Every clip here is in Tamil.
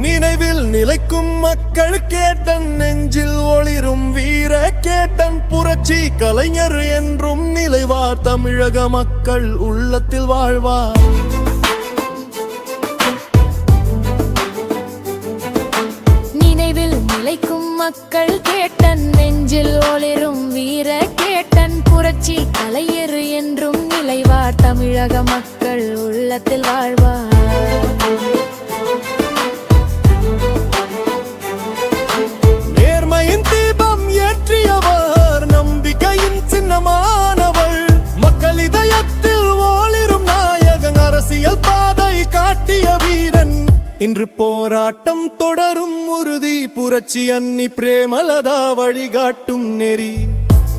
நினைவில் நிலைக்கும் மக்கள் கேட்டன், நெஞ்சில் ஒளிரும் வீர கேட்டன், புரட்சி கலைஞர் என்றும் நிலைவார், தமிழக மக்கள் உள்ளத்தில் வாழ்வார். நினைவில் நிலைக்கும் மக்கள் கேட்டன், நெஞ்சில் ஒளிரும் வீர கேட்டன், புரட்சி கலைஞர் என்றும் நிலைவார், தமிழக மக்கள் உள்ளத்தில் வாழ்வார். நேர்மையின் தீபம் ஏற்றியவர், நம்பிக்கையின் சின்னமானவர், மக்கள் இதயத்தில் ஒளிரும் நாயகன், அரசியல் பாதை காட்டிய வீரன். இன்று போராட்டம் தொடரும் உறுதி, புரட்சி அன்னி பிரேமலதா வழிகாட்டும் நெறி,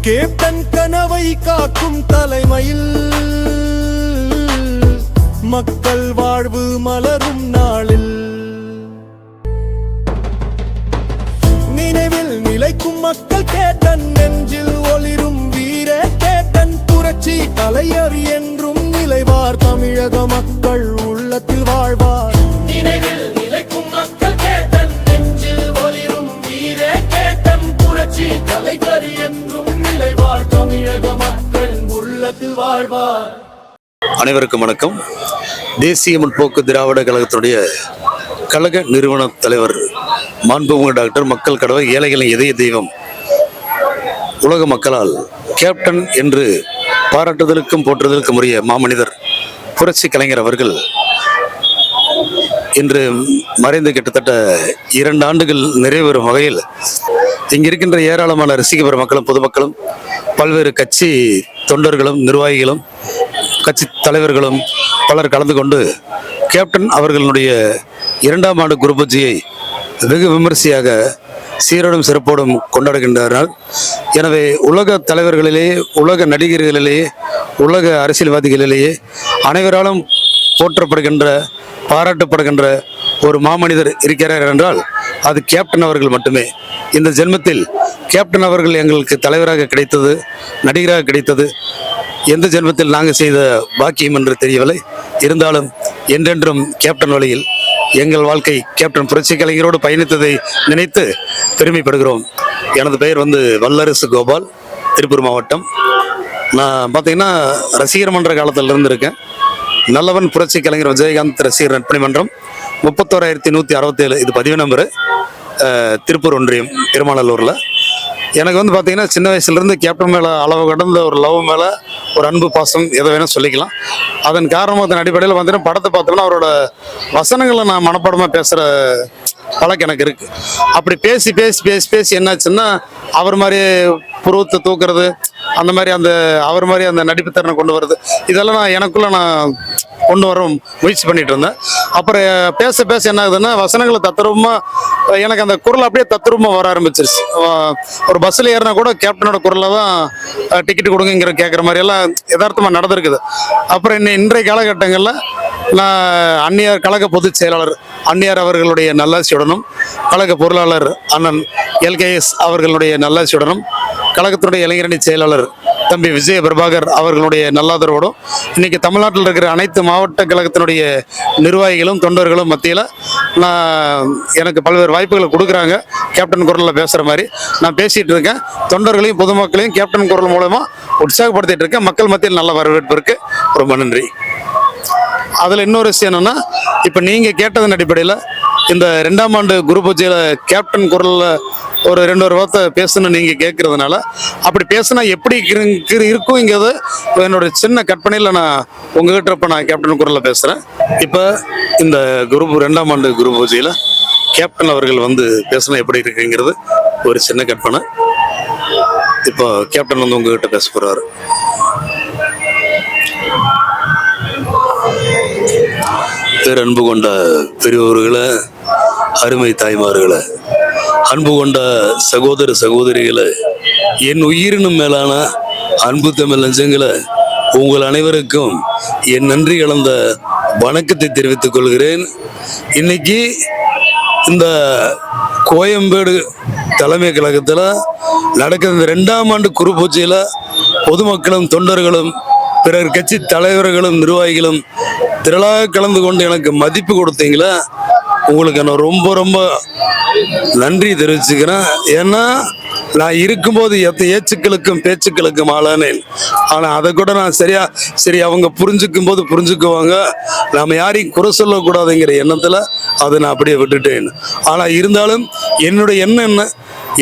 கேப்டன் கனவை காக்கும் தலைமையில் மக்கள் வாழ்வு மலரும் நாளில். நினைவில் நிலைக்கும் மக்கள் கேட்டன், நெஞ்சில் ஒளிரும் வீர கேட்டன், புரட்சி கலைஞர் என்றும் நிலைவார், தமிழக மக்கள் உள்ளத்தில் வாழ்வார். நினைவில் நிலைக்கும் மக்கள் கேட்டன், நெஞ்சில் ஒளிரும் வீர கேட்டன், புரட்சி கலைஞர் என்றும் நிலைவார், தமிழக மக்கள் உள்ளத்தில் வாழ்வார். அனைவருக்கும் வணக்கம். தேசிய முற்போக்கு திராவிட கழகத்துடைய கழக நிறுவன தலைவர் மாண்புமிகு டாக்டர் மக்கள் கடவுள் ஏழைகளின் இதய தெய்வம், உலக மக்களால் கேப்டன் என்று பாராட்டுதலுக்கும் போற்றுதலுக்கும் உரிய மாமனிதர் புரட்சி கலைஞர் அவர்கள் இன்று மறைந்து கிட்டத்தட்ட 2 ஆண்டுகள் நிறைவேறும் வகையில் இங்கிருக்கின்ற ஏராளமான ரசிக பெருமக்களும் பொதுமக்களும் பல்வேறு கட்சி தொண்டர்களும் நிர்வாகிகளும் கட்சி தலைவர்களும் பலர் கலந்து கொண்டு கேப்டன் அவர்களுடைய 2ஆம் ஆண்டு குரு பூஜையை வெகு விமரிசையாக சீரோடும் சிறப்போடும் கொண்டாடுகின்றனர். எனவே உலக தலைவர்களிலேயே, உலக நடிகர்களிலேயே, உலக அரசியல்வாதிகளிலேயே அனைவராலும் போற்றப்படுகின்ற பாராட்டப்படுகின்ற ஒரு மாமனிதர் இருக்கிறார் என்றால் அது கேப்டன் அவர்கள் மட்டுமே. இந்த ஜென்மத்தில் கேப்டன் அவர்கள் எங்களுக்கு தலைவராக கிடைத்தது, நடிகராக கிடைத்தது எந்த ஜென்மத்தில் நாங்கள் செய்த பாக்கியம் என்று தெரியவில்லை. இருந்தாலும் என்றென்றும் கேப்டன் வழியில் எங்கள் வாழ்க்கை கேப்டன் புரட்சி கலைஞரோடு பயணித்ததை நினைத்து பெருமைப்படுகிறோம். எனது பெயர் வல்லரசு கோபால், திருப்பூர் மாவட்டம். நான் பார்த்தீங்கன்னா ரசிகர் மன்ற காலத்தில் இருந்திருக்கேன். நல்லவன் புரட்சி கலைஞர் விஜயகாந்த் ரசிகர் நட்பணி மன்றம் 31,167, இது 10 நம்பரு, திருப்பூர் ஒன்றியம், திருமாநல்லூரில். எனக்கு பார்த்தீங்கன்னா சின்ன வயசுலேருந்து கேப்டன் மேலே அளவு கடந்த ஒரு லவ் மேலே ஒரு அன்பு பாசம் எதை வேணால் சொல்லிக்கலாம். அதன் காரணமாக அதன் அடிப்படையில் பார்த்தீங்கன்னா படத்தை பார்த்தோம்னா அவரோட வசனங்களை நான் மனப்பாடமாக பேசுகிற பழக்கம் எனக்கு இருக்குது. அப்படி பேசி பேசி பேசி பேசி என்னாச்சுன்னா அவர் மாதிரி புருவத்தை தூக்குறது, அந்த மாதிரி அவர் மாதிரி அந்த நடிப்பு திறனை கொண்டு வருது, இதெல்லாம் நான் கொண்டு வர முயற்சி பண்ணிட்டு இருந்தேன். அப்புறம் பேச பேச என்ன ஆகுதுன்னா வசனங்களை தத்ரூபமாக எனக்கு அந்த குரல் அப்படியே தத்ரூபமாக வர ஆரம்பிச்சிருச்சு. ஒரு பஸ்ஸில் ஏறினா கூட கேப்டனோட குரலில் தான் டிக்கெட் கொடுங்கிற கேட்குற மாதிரியெல்லாம் யதார்த்தமாக நடந்திருக்குது. அப்புறம் இன்றைய காலகட்டங்களில் நான் அந்நியார் கழக பொதுச் செயலாளர் அந்நியார் அவர்களுடைய நல்லாசியுடனும், கழக பொருளாளர் அண்ணன் LKS அவர்களுடைய நல்லாசியுடனும், கழகத்தினுடைய இளைஞரணி செயலாளர் தம்பி விஜய பிரபாகர் அவர்களுடைய நல்லாதரவோடும் இன்னைக்கு தமிழ்நாட்டில் இருக்கிற அனைத்து மாவட்ட கழகத்தினுடைய நிர்வாகிகளும் தொண்டர்களும் மத்தியில் எனக்கு பல்வேறு வாய்ப்புகளை கொடுக்குறாங்க. கேப்டன் குரலில் பேசுகிற மாதிரி நான் பேசிகிட்டு இருக்கேன். தொண்டர்களையும் பொதுமக்களையும் கேப்டன் குரல் மூலமாக உற்சாகப்படுத்திட்டு இருக்கேன். மக்கள் மத்தியில் நல்ல வரவேற்பு இருக்கு. ரொம்ப நன்றி. அதில் இன்னொரு விஷயம் என்னென்னா, இப்போ நீங்கள் கேட்டதன் அடிப்படையில் இந்த 2ஆம் ஆண்டு குரு பூஜையில் கேப்டன் குரலில் ஒரு 2 வார்த்தை பேசணும்னு நீங்கள் கேட்குறதுனால அப்படி பேசுனா எப்படி இருக்குங்கிறது என்னோட சின்ன கற்பனையில் நான் உங்ககிட்ட இப்போ நான் கேப்டன் குரலில் பேசுகிறேன். இப்போ இந்த 2ஆம் ஆண்டு குரு பூஜையில் கேப்டன் அவர்கள் பேசினா எப்படி இருக்குங்கிறது ஒரு சின்ன கற்பனை. இப்போ கேப்டன் உங்ககிட்ட பேச போகிறாரு. பேரன்பு கொண்ட பெரியவர்களை, அருமை தாய்மார்களை, அன்பு கொண்ட சகோதர சகோதரிகளை, என் உயிரினும் மேலான அன்பு தமிழ் நெஞ்சங்களை, உங்கள் அனைவருக்கும் என் நன்றி கலந்த வணக்கத்தை தெரிவித்துக் கொள்கிறேன். இன்னைக்கு இந்த கோயம்பேடு தலைமை கழகத்தில் நடக்கிற இந்த 2ஆம் ஆண்டு குரு பூஜையில் பொதுமக்களும் தொண்டர்களும் பிறர் கட்சி தலைவர்களும் நிர்வாகிகளும் திரளாக கலந்து கொண்டு எனக்கு மதிப்பு கொடுத்தீங்களா, உங்களுக்கு நான் ரொம்ப ரொம்ப நன்றி தெரிவிச்சுக்கிறேன். ஏன்னா நான் இருக்கும்போது ஏச்சுக்களுக்கும் பேச்சுக்களுக்கும் ஆளானேன். ஆனால் அதை கூட நான் சரி அவங்க புரிஞ்சுக்கும் போது புரிஞ்சுக்குவாங்க, நாம் யாரையும் குறை சொல்லக்கூடாதுங்கிற எண்ணத்தில் அதை நான் அப்படியே விட்டுட்டேன். ஆனால் இருந்தாலும் என்னுடைய எண்ணம் என்ன,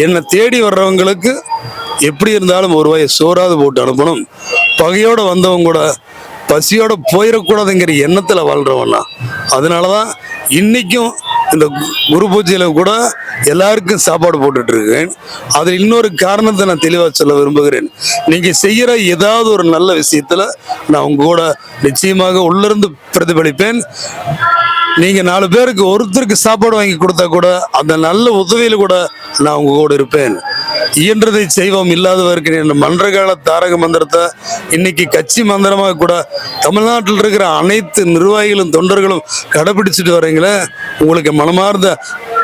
என்னை தேடி வர்றவங்களுக்கு எப்படி இருந்தாலும் ஒரு வாயை சோறாவது போட்டு அனுப்பணும். பகையோடு வந்தவங்க கூட பசியோட போயிடக்கூடாதுங்கிற எண்ணத்தில் வாழ்றவன்னா. அதனால தான் இன்னைக்கும் இந்த குரு பூஜையில கூட எல்லாருக்கும் சாப்பாடு போட்டுட்டு இருக்கேன். அதில் இன்னொரு காரணத்தை நான் தெளிவாக சொல்ல விரும்புகிறேன். நீங்க செய்யற ஏதாவது ஒரு நல்ல விஷயத்துல நான் உங்க கூட நிச்சயமாக உள்ளிருந்து பிரதிபலிப்பேன். நீங்க 4 பேருக்கு ஒருத்தருக்கு சாப்பாடு வாங்கி கொடுத்தா கூட அந்த நல்ல உதவியில கூட நான் உங்க கூட இருப்பேன். இயன்றதை செய்வோம், இல்லாதவருக்கு என்ற மன்றகால தாரக மந்திரத்தை இன்னைக்கு கட்சி மந்திரமாக கூட தமிழ்நாட்டில் இருக்கிற அனைத்து நிர்வாகிகளும் தொண்டர்களும் கடைபிடிச்சிட்டு வரீங்களே, உங்களுக்கு மனமார்ந்த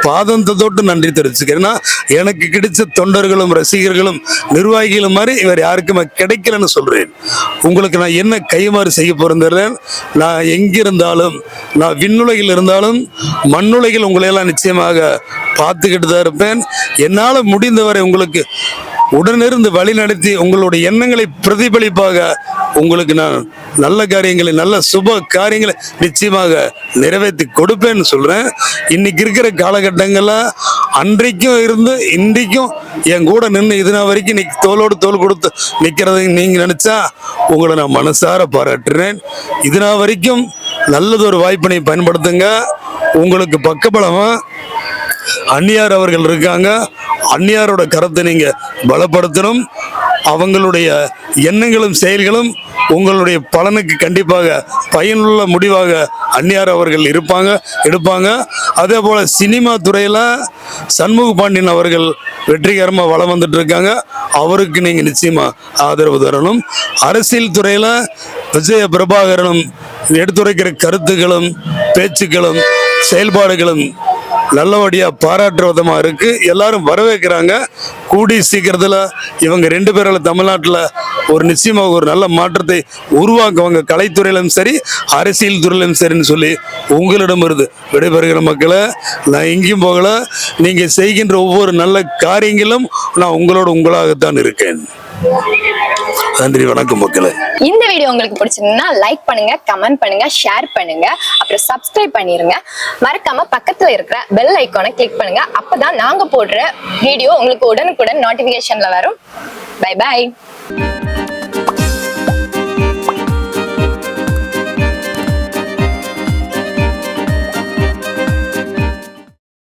பாதத்தை தொட்டு நன்றி தெரிவிச்சுக்கிறேன்னா, எனக்கு கிடைச்ச தொண்டர்களும் ரசிகர்களும் நிர்வாகிகளும் மாதிரி இவர் யாருக்குமே கிடைக்கலன்னு சொல்றேன். உங்களுக்கு நான் என்ன கைமாறு செய்ய போறேன், நான் எங்கிருந்தாலும், நான் விண்ணுலகில் இருந்தாலும் மண்ணுலகில் உங்களையெல்லாம் நிச்சயமாக பார்த்துக்கிட்டு தான் இருப்பேன். என்னால் முடிந்தவரை உங்களுக்கு உடனிருந்து வழி நடத்தி உங்களுடைய எண்ணங்களை பிரதிபலிப்பாக உங்களுக்கு நான் நல்ல காரியங்களை, நல்ல சுப காரியங்களை நிச்சயமாக நிறைவேற்றி கொடுப்பேன்னு சொல்றேன். இன்னைக்கு இருக்கிற காலகட்டங்கள்ல அன்றைக்கும் இருந்து இன்றைக்கும் என் கூட நின்று இதுனா வரைக்கும் இன்னைக்கு தோளோடு தோல் கொடுத்து நிற்கிறத நீங்க நினைச்சா உங்களை நான் மனசார பாராட்டுறேன். இதுனா வரைக்கும் நல்லதொரு வாய்ப்பினை பயன்படுத்துங்க. உங்களுக்கு பக்கபலமா அந்நியார் அவர்கள் இருக்காங்க. அந்நியாரோட கருத்தை நீங்க பலப்படுத்தணும். அவங்களுடைய எண்ணங்களும் செயல்களும் உங்களுடைய பலனுக்கு கண்டிப்பாக பயனுள்ள முடிவாக அந்நியார் அவர்கள் எடுப்பாங்க. அதே போல சினிமா துறையில சண்முக பாண்டியன் அவர்கள் வெற்றிகரமாக வளம் வந்துட்டு இருக்காங்க. அவருக்கு நீங்க நிச்சயமா ஆதரவு தரணும். அரசியல் துறையில விஜய பிரபாகரனும் எடுத்துரைக்கிற கருத்துக்களும் பேச்சுக்களும் செயல்பாடுகளும் நல்லபடியா பாராட்டுற விதமா இருக்கு. எல்லாரும் வரவேற்கிறாங்க. கூடி சீக்கிரத்துல இவங்க 2 பேரால தமிழ்நாட்டில் ஒரு நிச்சயமாக ஒரு நல்ல மாற்றத்தை உருவாக்குவாங்க. கலைத்துறையிலும் சரி, அரசியல் துறையிலும் சரின்னு சொல்லி உங்களிடம் இருந்து விடைபெறுகிற மக்களை, நான் எங்கேயும் போகல. நீங்க செய்கின்ற ஒவ்வொரு நல்ல காரியங்களும் நான் உங்களாகத்தான் இருக்கேன். நன்றி, வணக்கம் மக்களே. இந்த வீடியோ உங்களுக்கு பிடிச்சிருந்தா லைக் பண்ணுங்க, கமெண்ட் பண்ணுங்க, ஷேர் பண்ணுங்க, அப்புறம் சப்ஸ்கிரைப் பண்ணிருங்க. மறக்காம பக்கத்துல இருக்கிற பெல் ஐகானை கிளிக் பண்ணுங்க. அப்பதான் நாங்க போடுற வீடியோ உங்களுக்கு உடனுக்குடன் நோட்டிபிகேஷன்ல வரும். Bye by.